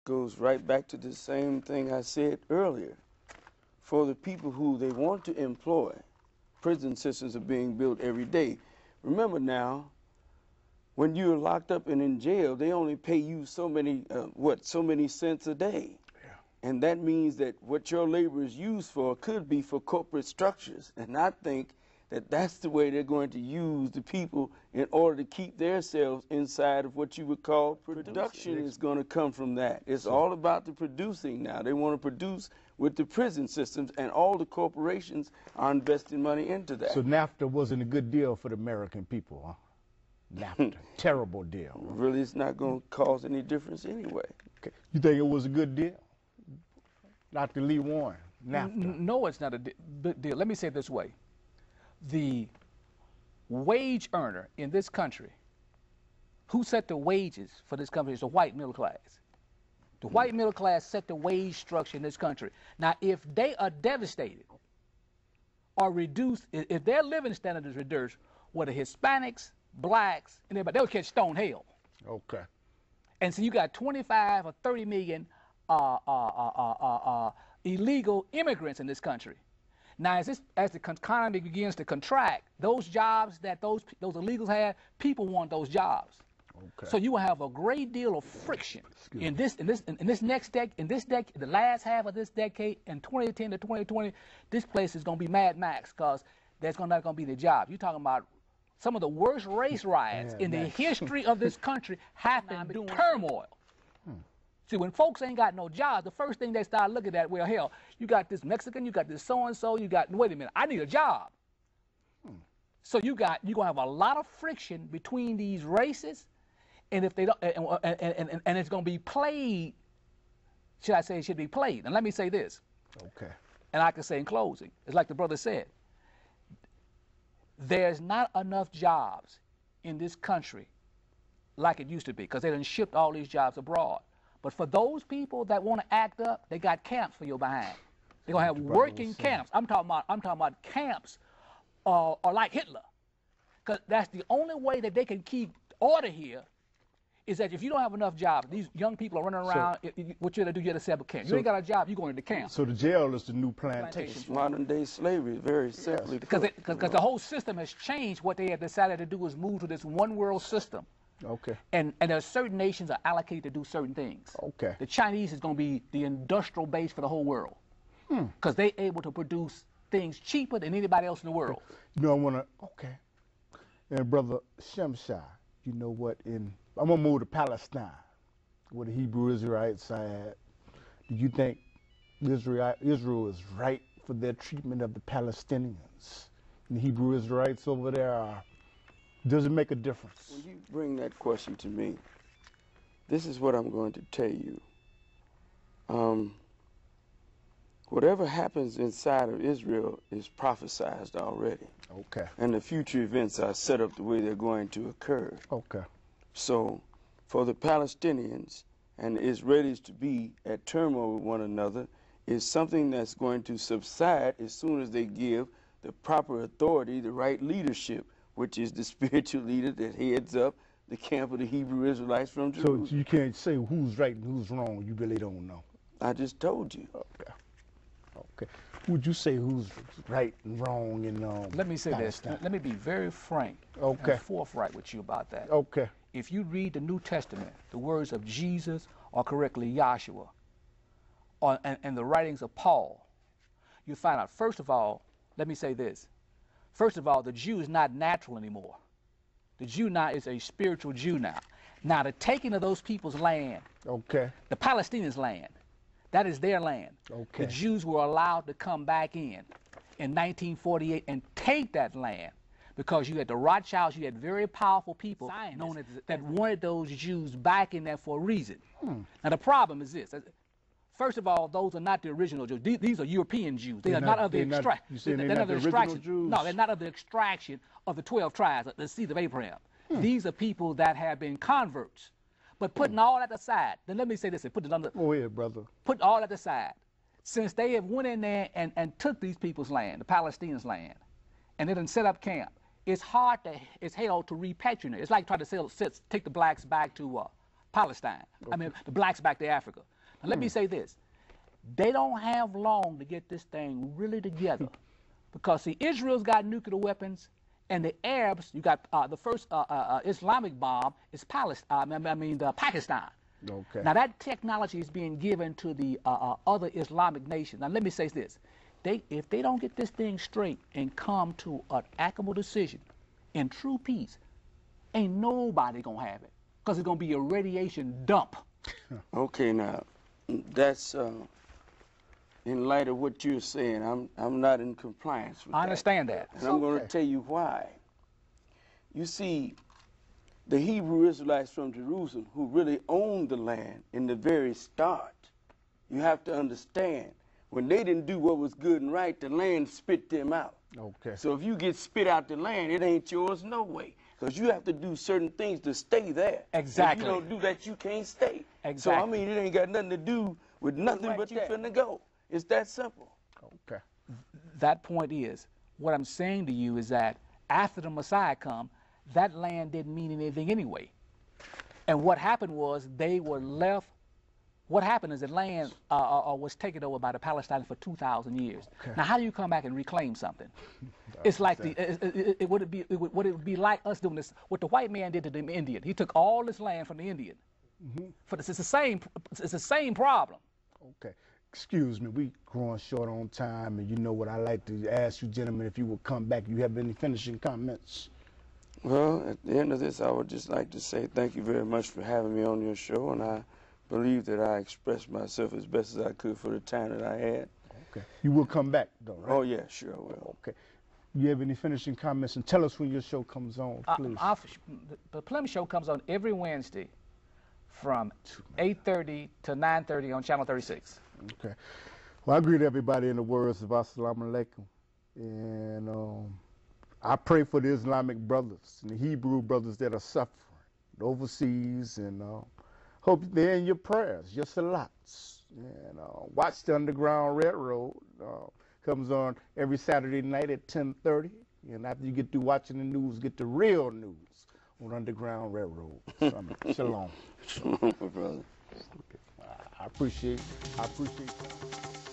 goes right back to the same thing I said earlier. For the people who they want to employ, prison systems are being built every day. Remember now, when you're locked up and in jail, they only pay you so many, so many cents a day. Yeah. And that means that what your labor is used for could be for corporate structures. And I think that that's the way they're going to use the people in order to keep themselves inside of what you would call production is going to come from that. It's all about the producing now. They want to produce with the prison systems, and all the corporations are investing money into that. So NAFTA wasn't a good deal for the American people, huh? NAFTA, terrible deal. Really, it's not going to cause any difference anyway. Okay. You think it was a good deal? Dr. Lee Warren, NAFTA. No, it's not a good deal. Let me say it this way. The wage earner in this country, who set the wages for this country, is the white middle class. The white middle class set the wage structure in this country. Now, if they are devastated or reduced, if their living standard is reduced, whether Hispanics, blacks, and everybody, they'll catch stone hell. Okay. And so you got 25 or 30 million illegal immigrants in this country. Now, as the economy begins to contract, those jobs that those illegals have, people want those jobs. Okay. So you will have a great deal of friction in this next decade, the last half of this decade, in 2010 to 2020. This place is going to be Mad Max, because there's not going to be the jobs. You're talking about some of the worst race riots in the history of this country happened during turmoil. See, when folks ain't got no jobs, the first thing they start looking at, well, hell, you got this Mexican, you got this so-and-so, you got, wait a minute, I need a job. So you're going to have a lot of friction between these races, and if they don't, and it's going to be played, should I say it should be played? And let me say this. Okay. And I can say in closing, it's like the brother said, there's not enough jobs in this country like it used to be, because they done shipped all these jobs abroad. But for those people that want to act up, they got camps for your behind. They're gonna have working camps. I'm talking about camps, or like Hitler, because that's the only way that they can keep order here. Is that if you don't have enough jobs, these young people are running around. What you're gonna do? You're at a set up camp. You ain't got a job, you're going to camp. So the jail is the new plantation. Modern day slavery, very simply. Because the whole system has changed. What they have decided to do is move to this one world system. Okay. And there are certain nations are allocated to do certain things. Okay. The Chinese is going to be the industrial base for the whole world, because they're able to produce things cheaper than anybody else in the world. You know, I want to, okay. And Brother Shimshyee, you know what, I'm going to move to Palestine, where the Hebrew Israelites are at. Do you think Israel is right for their treatment of the Palestinians? And the Hebrew Israelites over there are, does it make a difference? When you bring that question to me, this is what I'm going to tell you. Whatever happens inside of Israel is prophesized already. Okay. And the future events are set up the way they're going to occur. Okay. So for the Palestinians and the Israelis to be at turmoil with one another is something that's going to subside as soon as they give the proper authority, the right leadership, which is the spiritual leader that heads up the camp of the Hebrew Israelites from Jerusalem. So you can't say who's right and who's wrong. You really don't know. I just told you. Okay. Okay. Would you say who's right and wrong in Let me say Palestine? This. Let me be very frank and forthright with you about that. Okay. If you read the New Testament, the words of Jesus, or correctly Yahshua, and the writings of Paul, you find out, first of all, let me say this. First of all, the Jew is not natural anymore. The Jew now is a spiritual Jew now. Now, the taking of those people's land, okay, the Palestinians' land, that is their land. Okay. The Jews were allowed to come back in 1948 and take that land, because you had the Rothschilds, you had very powerful people known as, that wanted those Jews back in there for a reason. Now, the problem is this. First of all, those are not the original Jews. These are European Jews. They are not of the extraction. They're not the original Jews? No, they're not of the extraction of the 12 tribes, the seed of Abraham. These are people that have been converts. But putting all that aside, then let me say this and put it on the... Go ahead, brother. Put all that aside. Since they have went in there and took these people's land, the Palestinians' land, and they done set up camp, it's hard to, it's hell to repatriate. It's like trying to take the blacks back to Palestine. Okay. I mean, the blacks back to Africa. Now, let me say this. They don't have long to get this thing really together. Because, see, Israel's got nuclear weapons, and the Arabs, you got the first Islamic bomb is Pakistan. Okay. Now, that technology is being given to the other Islamic nations. Now, let me say this. If they don't get this thing straight and come to an amicable decision in true peace, ain't nobody going to have it. Because it's going to be a radiation dump. Okay, now, that's in light of what you're saying, I'm not in compliance with that. I understand that. And I'm going to tell you why. You see, the Hebrew Israelites from Jerusalem who really owned the land in the very start, you have to understand, when they didn't do what was good and right, the land spit them out. Okay. So if you get spit out the land, it ain't yours no way. Because you have to do certain things to stay there. Exactly. If you don't do that, you can't stay. Exactly. So, I mean, it ain't got nothing to do with nothing but you finna go. It's that simple. Okay. That point is, what I'm saying to you is that after the Messiah come, that land didn't mean anything anyway. And what happened was they were left. What happened is the land was taken over by the Palestinians for 2,000 years. Okay. Now, how do you come back and reclaim something? It's like would it be like us doing this? What the white man did to the Indian? He took all this land from the Indian. It's the same problem. Okay. Excuse me, we growing short on time, and you know what I like to ask you gentlemen if you will come back. You have any finishing comments? Well, at the end of this, I would just like to say thank you very much for having me on your show, and I believe that I expressed myself as best as I could for the time that I had. Okay. You will come back, though, right? Oh, yeah, sure I will. Okay. You have any finishing comments? And tell us when your show comes on, please. The Plum Show comes on every Wednesday from 8:30 to 9:30 on Channel 36. Okay. Well, I greet everybody in the words of Assalamu alaikum. And I pray for the Islamic brothers and the Hebrew brothers that are suffering overseas, and hope they're in your prayers, your salats. And watch the Underground Railroad. Comes on every Saturday night at 10:30. And after you get through watching the news, get the real news on Underground Railroad. Shalom. Shalom, my brother. I appreciate it.